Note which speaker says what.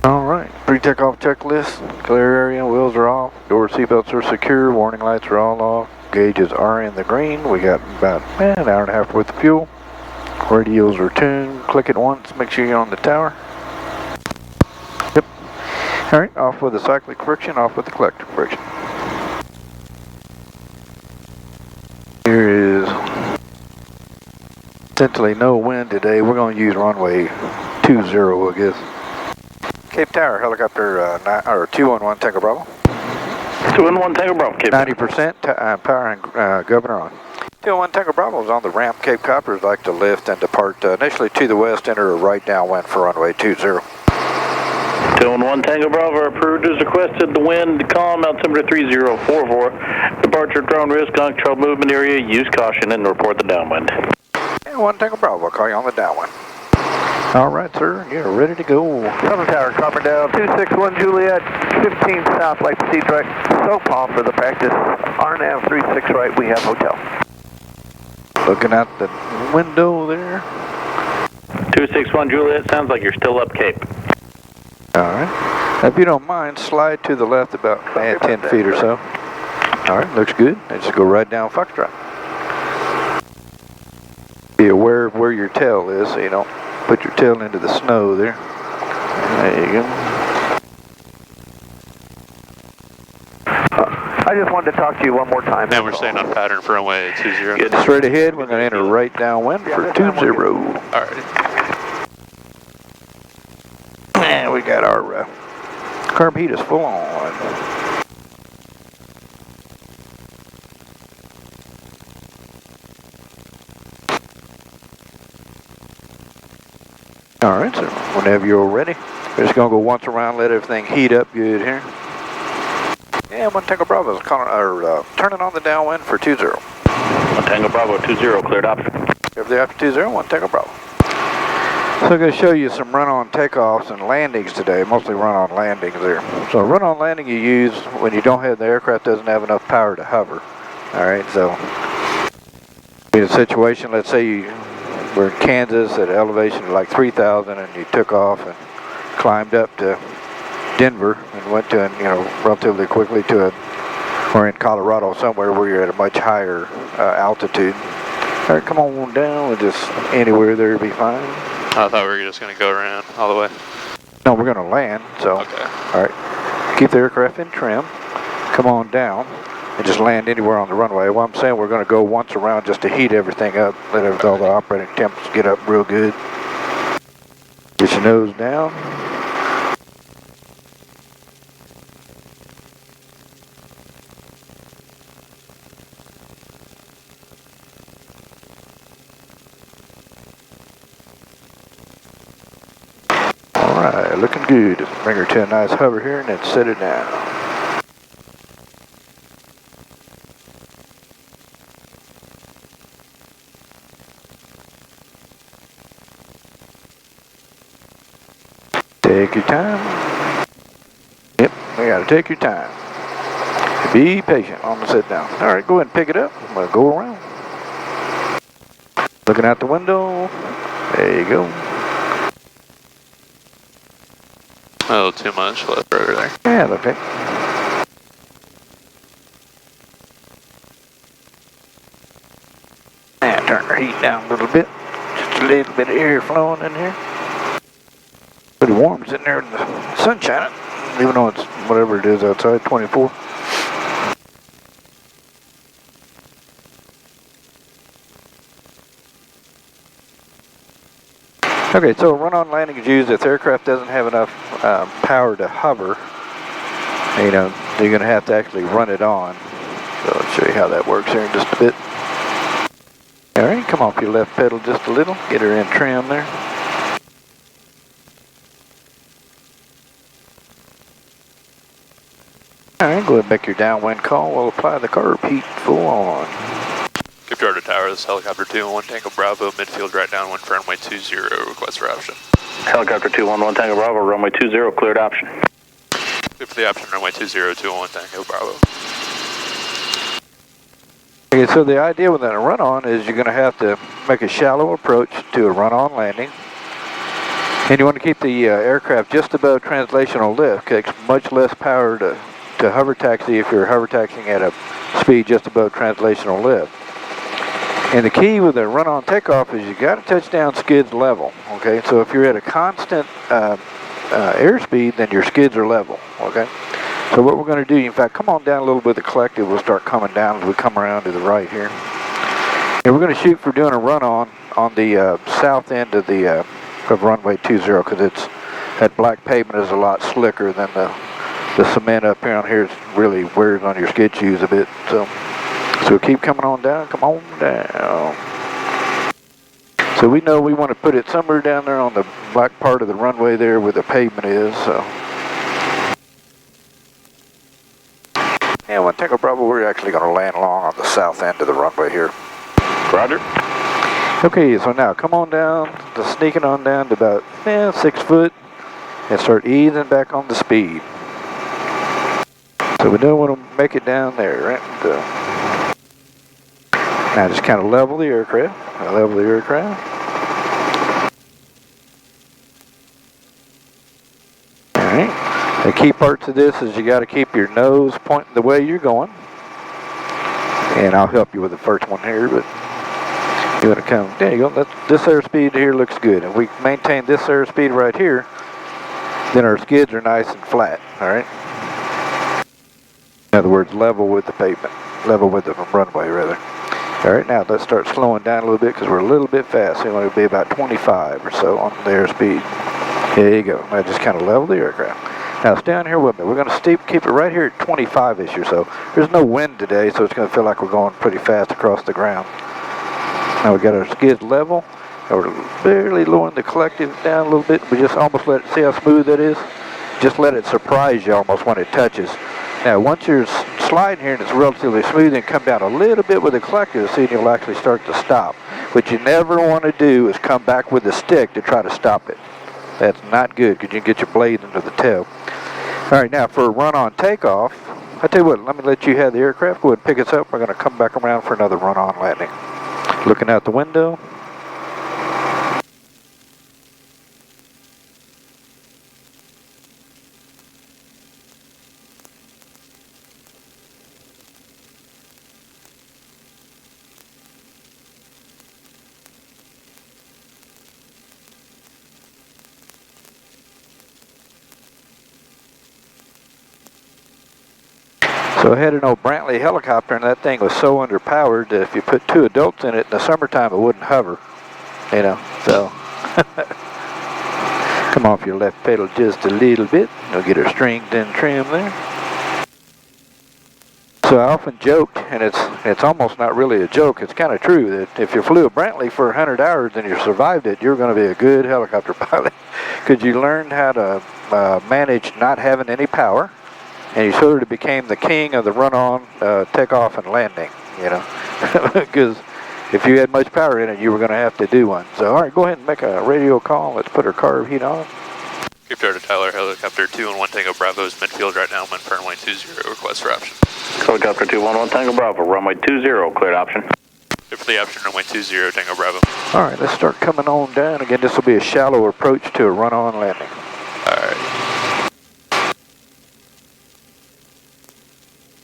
Speaker 1: Alright, pre-takeoff checklist, clear area, wheels are off, door seatbelts are secure, warning lights are all off, gauges are in the green, we got about an hour and a half worth of fuel, radios are tuned, click it once, make sure you're on the tower. Yep. Alright, off with the cyclic friction, off with the collector friction. Here is essentially no wind today, we're going to use runway 20 I guess. Cape Tower, helicopter 211 Tango Bravo.
Speaker 2: 211 Tango Bravo, Cape
Speaker 1: 90% power and governor on. 211 Tango Bravo is on the ramp. Cape Coppers like to lift and depart initially to the west, enter a right downwind for runway 20.
Speaker 2: 211 Tango Bravo, approved as requested. The wind calm, altimeter 3044. Departure drone risk, uncontrolled movement area. Use caution and report the downwind.
Speaker 1: 211 Tango Bravo, I'll call you on the downwind. All right, sir, you're ready to go.
Speaker 3: Southern Tower, Carbondale, 261 Juliet, 15 south, light proceed right. So palm for the practice. RNAV 36 right, we have hotel.
Speaker 1: Looking out the window there.
Speaker 2: 261 Juliet, sounds like you're still up Cape.
Speaker 1: All right. If you don't mind, slide to the left about 10 feet or so. All right, looks good. Let's just go right down Foxtrot. Be aware of where your tail is so you don't put your tail into the snow there. There you go.
Speaker 3: I just wanted to talk to you one more time.
Speaker 4: And we're staying on pattern for runway 20.
Speaker 1: Straight ahead, we're going to enter right downwind for 20.
Speaker 4: Alright.
Speaker 1: And we got our carb heat is full on. Alright, so whenever you're ready, we're just going to go once around, let everything heat up good here. And 1 Tango Bravo is turning on the downwind for 20.
Speaker 2: 1 Tango Bravo, 20, cleared option.
Speaker 1: Everything after 20, 1 Tango Bravo. So I'm going to show you some run-on takeoffs and landings today, mostly run-on landings there. So run-on landing you use when you don't have, the aircraft doesn't have enough power to hover. Alright, so in a situation, let's say you were in Kansas at an elevation of like 3,000 and you took off and climbed up to Denver and went to, relatively quickly to or in Colorado somewhere where you're at a much higher altitude. All right, come on down, just anywhere there will be fine.
Speaker 4: I thought we were just going to go around all the way.
Speaker 1: No, we're going to land, so.
Speaker 4: Okay.
Speaker 1: All right, keep the aircraft in trim, come on down, and just land anywhere on the runway. What I'm saying, we're going to go once around just to heat everything up, let all the operating temps get up real good. Get your nose down. Alright, looking good. Just bring her to a nice hover here and then set it down. Take your time. Yep, we gotta take your time. Be patient on the sit down. Alright, go ahead and pick it up. I'm gonna go around. Looking out the window. There you go.
Speaker 4: Oh, too much left over there.
Speaker 1: Yeah, okay. And turn our heat down a little bit. Just a little bit of air flowing in here. Pretty warm sitting there in the sunshine, even though it's whatever it is outside, 24. Okay, so run-on landing is used if the aircraft doesn't have enough power to hover. You're going to have to actually run it on. So I'll show you how that works here in just a bit. All right, come off your left pedal just a little. Get her in trim there. All right, go ahead and make your downwind call. We'll apply the carb heat full on.
Speaker 4: Cape Tower Tower, this is helicopter 211 Tango Bravo, midfield right downwind for runway 20, request for option.
Speaker 2: Helicopter 211 Tango Bravo, runway 20, cleared option.
Speaker 4: Good for the option, runway 20, 211 Tango Bravo.
Speaker 1: Okay, so the idea with a run-on is you're going to have to make a shallow approach to a run-on landing. And you want to keep the aircraft just above translational lift. It takes much less power to hover taxi if you're hover taxiing at a speed just above translational lift. And the key with the run-on takeoff is you got to touch down skids level, okay? So if you're at a constant airspeed, then your skids are level, okay? So what we're going to do, in fact, come on down a little bit of the collective. We'll start coming down as we come around to the right here. And we're going to shoot for doing a run-on the south end of the of runway 20, because that black pavement is a lot slicker than the cement up here. Here really wears on your skid shoes a bit. So keep coming on down, come on down. So we know we want to put it somewhere down there on the black part of the runway there where the pavement is. So. And when Takeoff Bravo, we're actually going to land along on the south end of the runway here.
Speaker 2: Roger.
Speaker 1: Okay, so now come on down, just sneaking on down to about 6 foot and start easing back on the speed. So we don't want to make it down there, right? Now just kind of level the aircraft. Alright. The key parts of this is you got to keep your nose pointing the way you're going. And I'll help you with the first one here, but you want to come, there you go, this airspeed here looks good. If we maintain this airspeed right here, then our skids are nice and flat, alright? In other words, level with the pavement, level with the runway rather. Alright, now let's start slowing down a little bit because we're a little bit fast. We want to be about 25 or so on the airspeed. There you go, now just kind of level the aircraft. Now stay on here with me. We're going to keep it right here at 25-ish or so. There's no wind today, so it's going to feel like we're going pretty fast across the ground. Now we got our skids level, and we're barely lowering the collective down a little bit. We just almost let it, see how smooth that is? Just let it surprise you almost when it touches. Now once you're sliding here and it's relatively smooth, and come down a little bit with the collective, see, and you'll actually start to stop. What you never want to do is come back with the stick to try to stop it. That's not good because you can get your blade into the tail. Alright, now for a run-on takeoff, I tell you what, let me let you have the aircraft. Go ahead and pick us up. We're going to come back around for another run-on landing. Looking out the window. So I had an old Brantley helicopter, and that thing was so underpowered that if you put 2 adults in it in the summertime, it wouldn't hover, you know, so. Come off your left pedal just a little bit. You'll get her stringed and trim there. So I often joked, and it's almost not really a joke, it's kind of true, that if you flew a Brantley for 100 hours and you survived it, you're going to be a good helicopter pilot, because you learned how to manage not having any power. And you sort of became the king of the run-on, takeoff, and landing, you know, because if you had much power in it, you were going to have to do one. So, all right, go ahead and make a radio call. Let's put our carb heat on.
Speaker 4: Clear to Tyler, helicopter 211 Tango Bravo is midfield right now, wind runway 20, request for option.
Speaker 2: Helicopter 211 Tango Bravo, runway 20, cleared option.
Speaker 4: Clear for the option, runway 20, Tango Bravo.
Speaker 1: All right, let's start coming on down. Again, this will be a shallow approach to a run-on landing.